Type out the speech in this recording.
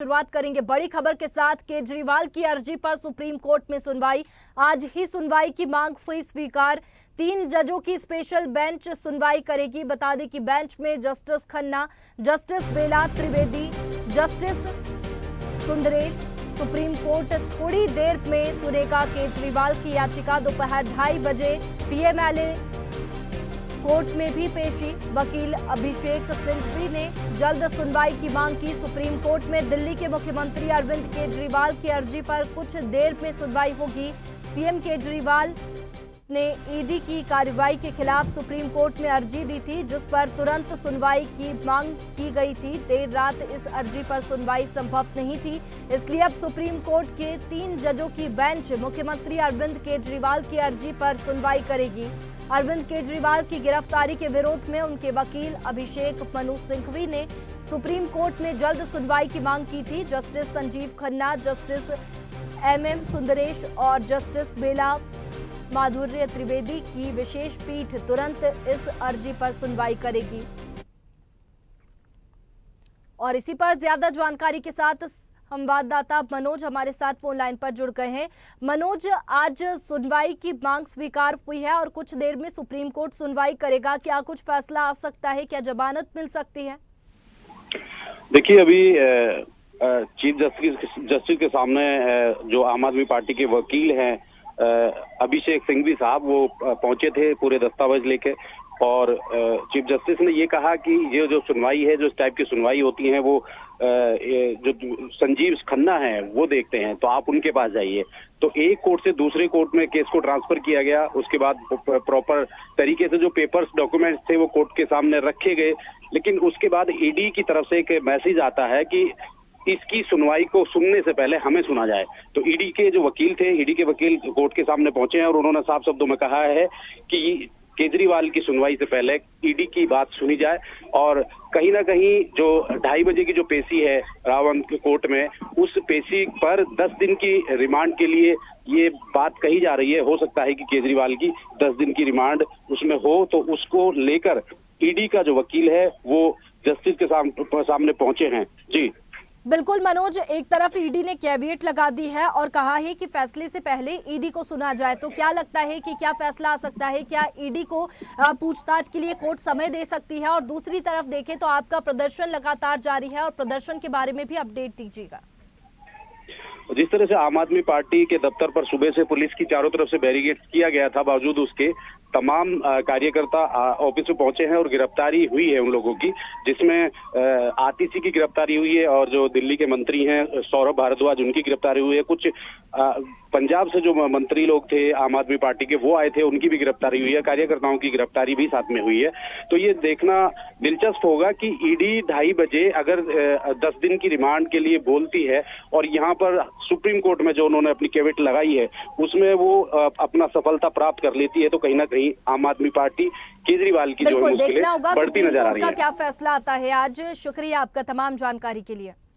शुरुआत करेंगे बड़ी खबर के साथ। केजरीवाल की अर्जी पर सुप्रीम कोर्ट में सुनवाई। आज ही सुनवाई की मांग हुई स्वीकार। 3 जजों की स्पेशल बेंच सुनवाई करेगी। बता दें कि बेंच में justice Khanna, justice Bela Trivedi, justice Sundaresh. Supreme court थोड़ी देर में सुनेगा केजरीवाल की याचिका। दोपहर 2:30 बजे पीएमएलए कोर्ट में भी पेशी। वकील अभिषेक सिंघवी ने जल्द सुनवाई की मांग की। सुप्रीम कोर्ट में दिल्ली के मुख्यमंत्री अरविंद केजरीवाल की अर्जी पर कुछ देर में सुनवाई होगी। सीएम केजरीवाल ने ईडी की कार्रवाई के खिलाफ सुप्रीम कोर्ट में अर्जी दी थी, जिस पर तुरंत सुनवाई की मांग की गई थी। देर रात इस अर्जी पर सुनवाई संभव नहीं थी, इसलिए अब सुप्रीम कोर्ट के 3 जजों की बेंच मुख्यमंत्री अरविंद केजरीवाल की अर्जी पर सुनवाई करेगी। अरविंद केजरीवाल की गिरफ्तारी के विरोध में उनके वकील अभिषेक मनु सिंघवी ने सुप्रीम कोर्ट में जल्द सुनवाई की मांग की थी। Justice Sanjiv Khanna, justice M M Sundaresh और जस्टिस बेला माधुर्य त्रिवेदी की विशेष पीठ तुरंत इस अर्जी पर सुनवाई करेगी। और इसी पर ज्यादा जानकारी के साथ संवाददाता मनोज हमारे साथ फोन लाइन पर जुड़ गए हैं। मनोज, आज सुनवाई की मांग स्वीकार हुई है और कुछ देर में सुप्रीम कोर्ट सुनवाई करेगा। क्या कुछ फैसला आ सकता है? क्या जमानत मिल सकती है? देखिए, अभी चीफ जस्टिस के सामने जो आम आदमी पार्टी के वकील हैं अभिषेक सिंघवी साहब, वो पहुंचे थे पूरे दस्तावेज लेके। और चीफ जस्टिस ने ये कहा कि ये जो सुनवाई है, जो इस टाइप की सुनवाई होती है, वो जो संजीव खन्ना है वो देखते हैं, तो आप उनके पास जाइए। तो एक कोर्ट से दूसरे कोर्ट में केस को ट्रांसफर किया गया। उसके बाद प्रॉपर तरीके से जो पेपर्स डॉक्यूमेंट्स थे वो कोर्ट के सामने रखे गए। लेकिन उसके बाद ईडी की तरफ से एक मैसेज आता है कि इसकी सुनवाई को सुनने से पहले हमें सुना जाए। तो ईडी के जो वकील थे, ईडी के वकील कोर्ट के सामने पहुंचे हैं और उन्होंने साफ शब्दों में कहा है कि केजरीवाल की सुनवाई से पहले ईडी की बात सुनी जाए। और कहीं ना कहीं जो 2:30 बजे की जो पेशी है रावण के कोर्ट में, उस पेशी पर 10 दिन की रिमांड के लिए ये बात कही जा रही है। हो सकता है कि केजरीवाल की 10 दिन की रिमांड उसमें हो, तो उसको लेकर ईडी का जो वकील है वो जस्टिस के सामने पहुंचे हैं। जी बिल्कुल मनोज, एक तरफ ईडी ने कैविएट लगा दी है और कहा है कि फैसले से पहले ईडी को सुना जाए। तो क्या लगता है कि क्या फैसला आ सकता है? क्या ईडी को पूछताछ के लिए कोर्ट समय दे सकती है? और दूसरी तरफ देखें तो आपका प्रदर्शन लगातार जारी है और प्रदर्शन के बारे में भी अपडेट दीजिएगा। जिस तरह से आम आदमी पार्टी के दफ्तर पर सुबह से पुलिस की चारों तरफ से बैरिकेड किया गया था, बावजूद उसके तमाम कार्यकर्ता ऑफिस में पहुंचे हैं और गिरफ्तारी हुई है उन लोगों की, जिसमें आतिशी की गिरफ्तारी हुई है और जो दिल्ली के मंत्री हैं सौरभ भारद्वाज, उनकी गिरफ्तारी हुई है। कुछ पंजाब से जो मंत्री लोग थे आम आदमी पार्टी के, वो आए थे, उनकी भी गिरफ्तारी हुई है। कार्यकर्ताओं की गिरफ्तारी भी साथ में हुई है। तो ये देखना दिलचस्प होगा कि ईडी 2:30 बजे अगर 10 दिन की रिमांड के लिए बोलती है और यहाँ पर सुप्रीम कोर्ट में जो उन्होंने अपनी कैविएट लगाई है उसमें वो अपना सफलता प्राप्त कर लेती है, तो कहीं ना कहीं आम आदमी पार्टी केजरीवाल की जो है मुश्किलें बढ़ती नजर आ रही है। क्या फैसला आता है आज? शुक्रिया आपका तमाम जानकारी के लिए।